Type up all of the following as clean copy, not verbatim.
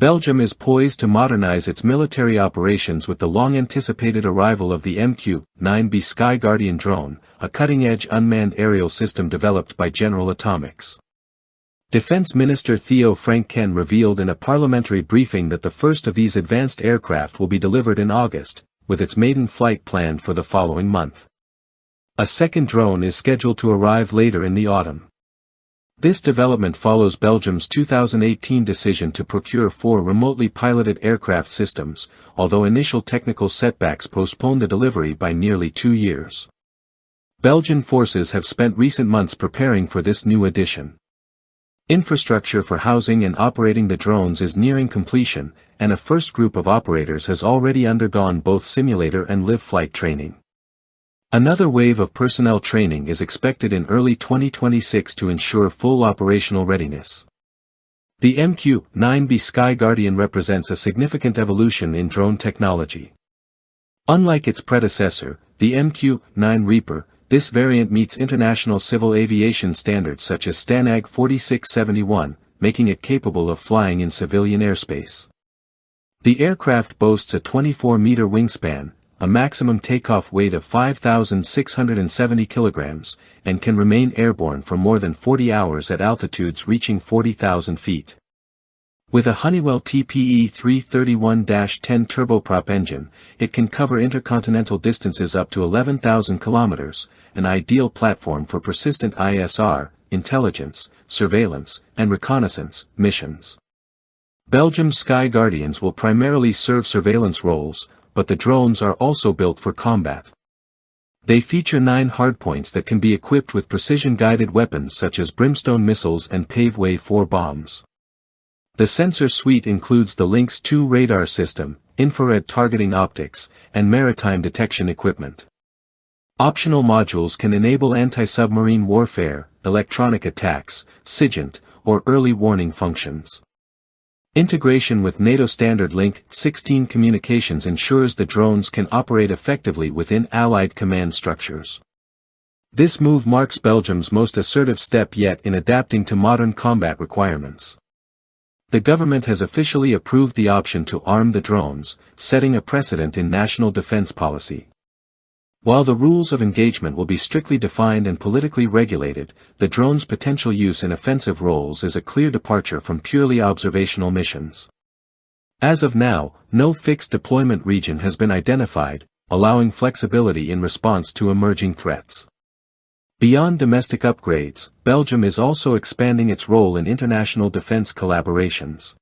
Belgium is poised to modernize its military operations with the long-anticipated arrival of the MQ-9B SkyGuardian drone, a cutting-edge unmanned aerial system developed by General Atomics. Defense Minister Theo Franken revealed in a parliamentary briefing that the first of these advanced aircraft will be delivered in August, with its maiden flight planned for the following month. A second drone is scheduled to arrive later in the autumn. This development follows Belgium's 2018 decision to procure 4 remotely piloted aircraft systems, although initial technical setbacks postponed the delivery by nearly 2 years. Belgian forces have spent recent months preparing for this new addition. Infrastructure for housing and operating the drones is nearing completion, and a first group of operators has already undergone both simulator and live flight training. Another wave of personnel training is expected in early 2026 to ensure full operational readiness. The MQ-9B SkyGuardian represents a significant evolution in drone technology. Unlike its predecessor, the MQ-9 Reaper, this variant meets international civil aviation standards such as STANAG 4671, making it capable of flying in civilian airspace. The aircraft boasts a 24-meter wingspan, a maximum takeoff weight of 5,670 kilograms, and can remain airborne for more than 40 hours at altitudes reaching 40,000 feet. With a Honeywell TPE 331-10 turboprop engine, it can cover intercontinental distances up to 11,000 kilometers, an ideal platform for persistent ISR, intelligence, surveillance, and reconnaissance missions. Belgium's SkyGuardians will primarily serve surveillance roles, but the drones are also built for combat. They feature 9 hardpoints that can be equipped with precision-guided weapons such as brimstone missiles and Pave-Way 4 bombs. The sensor suite includes the Lynx 2 radar system, infrared targeting optics, and maritime detection equipment. Optional modules can enable anti-submarine warfare, electronic attacks, SIGINT, or early warning functions. Integration with NATO standard Link 16 communications ensures the drones can operate effectively within Allied command structures. This move marks Belgium's most assertive step yet in adapting to modern combat requirements. The government has officially approved the option to arm the drones, setting a precedent in national defense policy. While the rules of engagement will be strictly defined and politically regulated, the drone's potential use in offensive roles is a clear departure from purely observational missions. As of now, no fixed deployment region has been identified, allowing flexibility in response to emerging threats. Beyond domestic upgrades, Belgium is also expanding its role in international defense collaborations.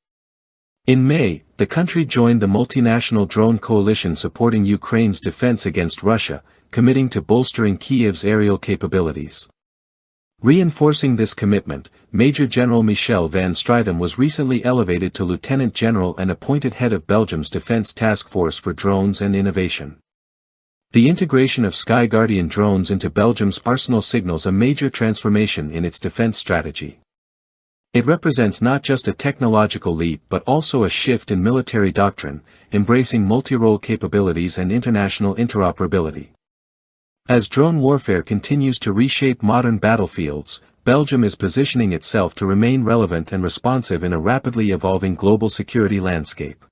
In May, the country joined the multinational drone coalition supporting Ukraine's defense against Russia, committing to bolstering Kyiv's aerial capabilities. Reinforcing this commitment, Major General Michel van Strijdom was recently elevated to Lieutenant General and appointed head of Belgium's Defense Task Force for Drones and Innovation. The integration of SkyGuardian drones into Belgium's arsenal signals a major transformation in its defense strategy. It represents not just a technological leap but also a shift in military doctrine, embracing multi-role capabilities and international interoperability. As drone warfare continues to reshape modern battlefields, Belgium is positioning itself to remain relevant and responsive in a rapidly evolving global security landscape.